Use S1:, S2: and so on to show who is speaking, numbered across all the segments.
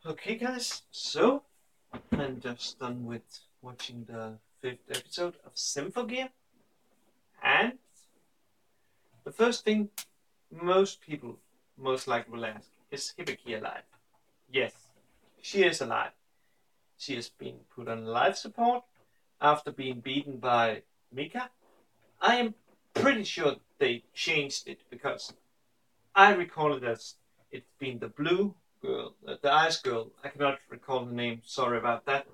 S1: Okay, guys, so I'm just done with watching the 5th episode of Symphogear, and the first thing most people most likely will ask is Hibiki alive? Yes, she is alive. She has been put on life support after being beaten by Mika. I am pretty sure they changed it because I recall it as it being the blue girl, the ice girl. I cannot recall the name, sorry about that.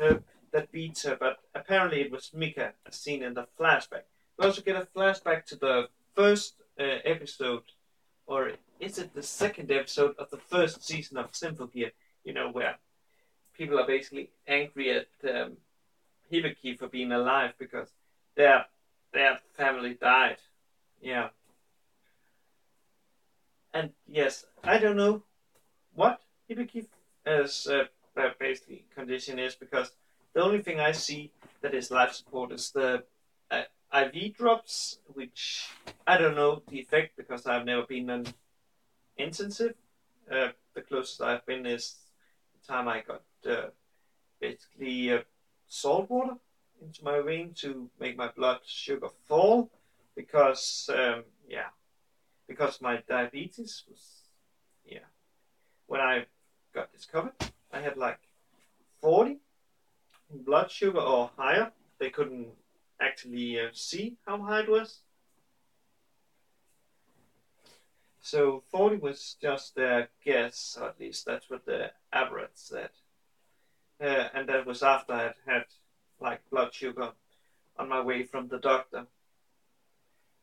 S1: Uh, that beats her, but apparently it was Mika, as seen in the flashback. We also get a flashback to the first episode, or is it the second episode of the first season of Symphogear? Where people are basically angry at Hibiki for being alive because their their family died. Yeah, and yes, I don't know what Hibiki's basically condition is because the only thing I see that is life support is the IV drops, which I don't know the effect because I've never been an intensive. The closest I've been is the time I got basically salt water into my vein to make my blood sugar fall because because my diabetes was yeah when I got discovered, I had like 40 in blood sugar or higher. They couldn't actually see how high it was. So 40 was just their guess, or at least that's what the average said. And that was after I had had like blood sugar on my way from the doctor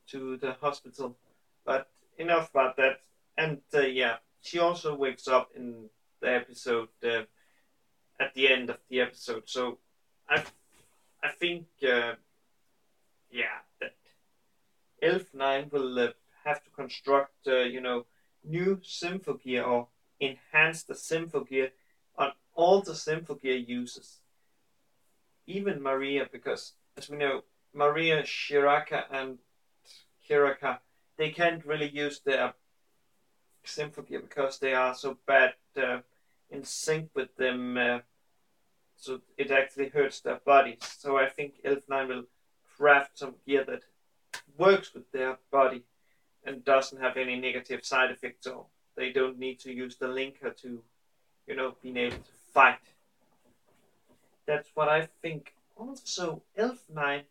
S1: to the hospital. But enough about that. And she also wakes up in the episode at the end of the episode. So I I think that Elfenien will have to construct new Symphogear or enhance the Symphogear on all the Symphogear users, even Maria, because as we know, Maria, Shiraka, and Kiraka, they can't really use their Symphogear because they are so bad in sync with them. So it actually hurts their bodies. So I think Elfenien will craft some gear that works with their body and doesn't have any negative side effects, or they don't need to use the linker to, being able to fight. That's what I think. Also, Elfenien,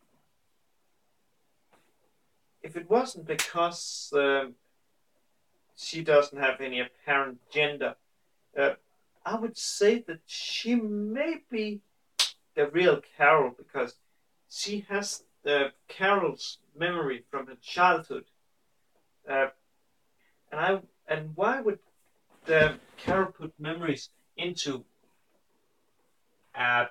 S1: if it wasn't because she doesn't have any apparent gender, uh, I would say that she may be the real Carol because she has Carol's memory from her childhood. Uh, and why would Carol put memories into uh,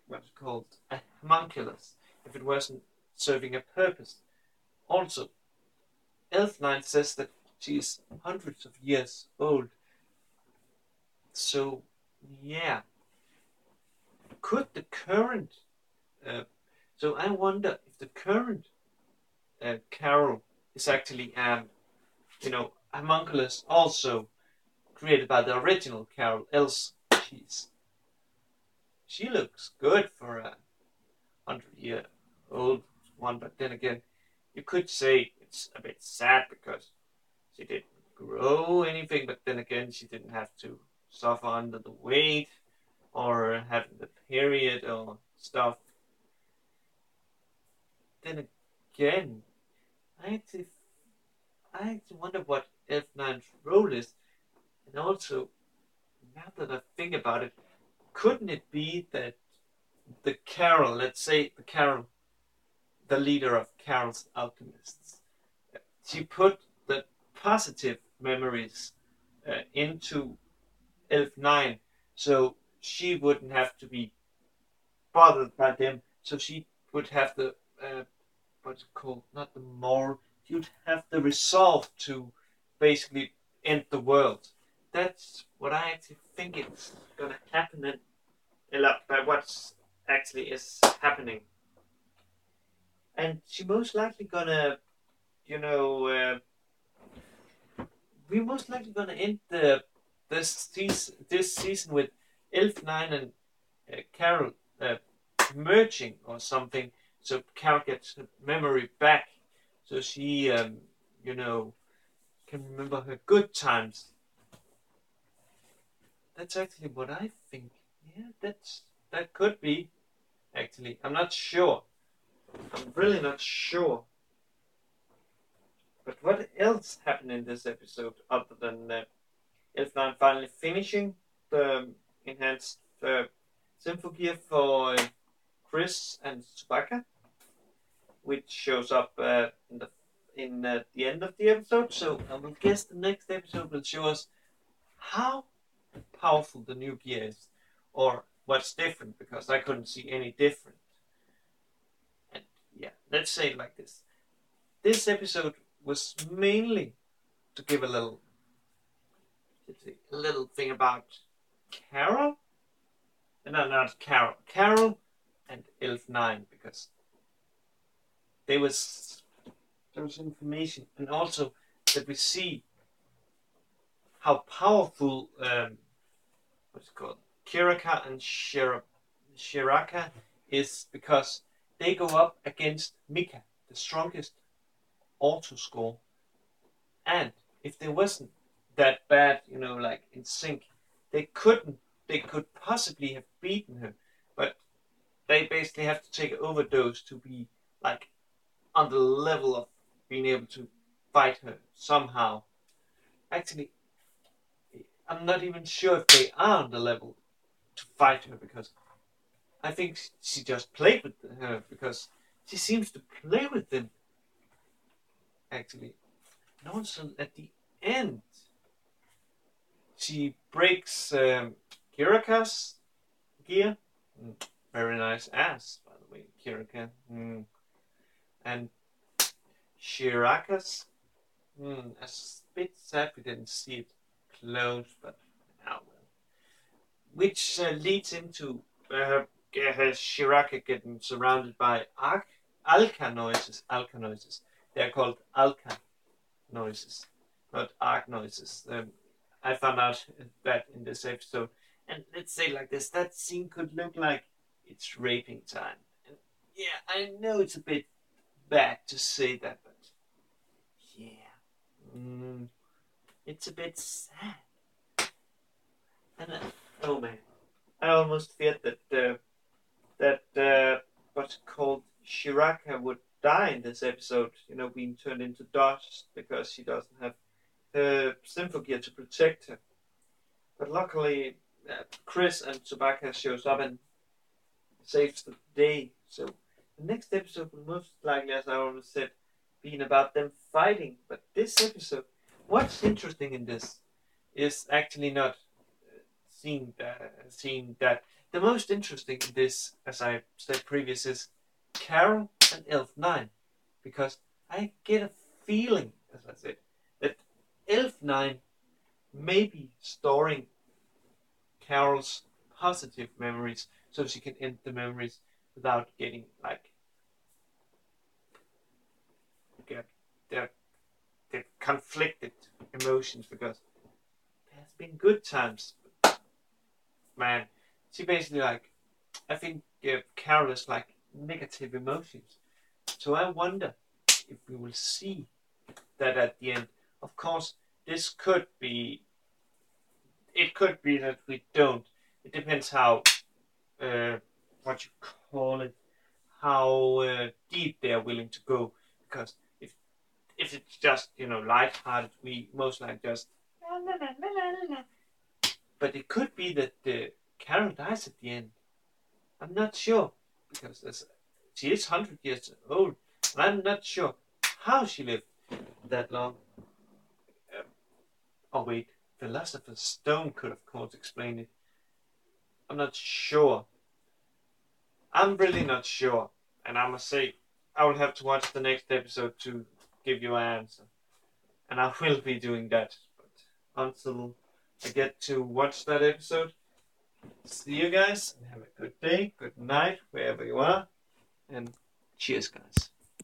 S1: what's it called a homunculus if it wasn't serving a purpose? Also, Elfenien says that she is hundreds of years old. So yeah, could the current uh, so I wonder if the current Carol is actually homunculus also created by the original Carol. Else she looks good for a 100-year-old one, but then again, you could say it's a bit sad because she didn't grow anything, but then again, she didn't have to suffer under the weight or having the period or stuff. Then again, I actually, I actually wonder what F9's role is, and also now that I think about it, couldn't it be that the Carol, let's say the Carol, the leader of Carol's alchemists, she put the positive memories into Elf9, so she wouldn't have to be bothered by them. So she would have the what's it called? Not the moral. She would have the resolve to basically end the world. That's what I actually think it's gonna happen in a lot by what's actually is happening. And she most likely gonna, you know, we most likely gonna end the this season with Elfenien and Carol merging or something, so Carol gets her memory back, so she can remember her good times. That's actually what I think. Yeah, that could be. Actually, I'm not sure. I'm really not sure. But what else happened in this episode other than Elfenien finally finishing the enhanced Symphogear for Chris and Chewbacca, which shows up in the end of the episode. So I will guess the next episode will show us how powerful the new gear is, or what's different, because I couldn't see any different. And yeah, let's say it like this. This episode was mainly to give a little thing about Carol. No, not Carol. Carol and Elfenien, because there was information, and also that we see how powerful what's it called, Kiraka and Shiraka is, because they go up against Mika, the strongest auto score, and if they wasn't that bad, like in sync, they could possibly have beaten her, but they basically have to take an overdose to be like on the level of being able to fight her somehow. Actually, I'm not even sure if they are on the level to fight her, because I think she just played with her, because she seems to play with them, actually. And also at the end, she breaks Kiraka's gear. Very nice ass, by the way, Kiraka. And Shiraka's. A bit sad we didn't see it close, but well. Which leads into Shiraka getting surrounded by Alka noises. They are called Alka noises, not arc noises. I found out that in this episode. And let's say like this, that scene could look like it's raping time. And yeah, I know it's a bit bad to say that, but yeah, it's a bit sad. And oh man, I almost feared that what's called Shiraka would die in this episode, being turned into dust, because she doesn't have her Symphogear to protect her. But luckily, Chris and Chewbacca shows up and saves the day. So the next episode will most likely, as I already said, be about them fighting. But this episode, what's interesting in this is actually not seeing that. The most interesting in this, as I said previous, is Carol and Elfenien, because I get a feeling, as I said, that Elfenien may be storing Carol's positive memories, so she can end the memories without getting the conflicted emotions, because there's been good times. Man, she basically I think Carol is negative emotions. So I wonder if we will see that at the end. Of course, this could be. It could be that we don't. It depends how, what you call it, how deep they are willing to go. Because if it's just lighthearted, we most likely just. But it could be that Carol dies at the end. I'm not sure, because she is 100 years old, and I'm not sure how she lived that long. Oh wait, Philosopher's Stone could of course explain it. I'm not sure. I'm really not sure, and I must say I will have to watch the next episode to give you an answer, and I will be doing that. But until I get to watch that episode, see you guys, and have a good day, good night, wherever you are, and cheers, guys.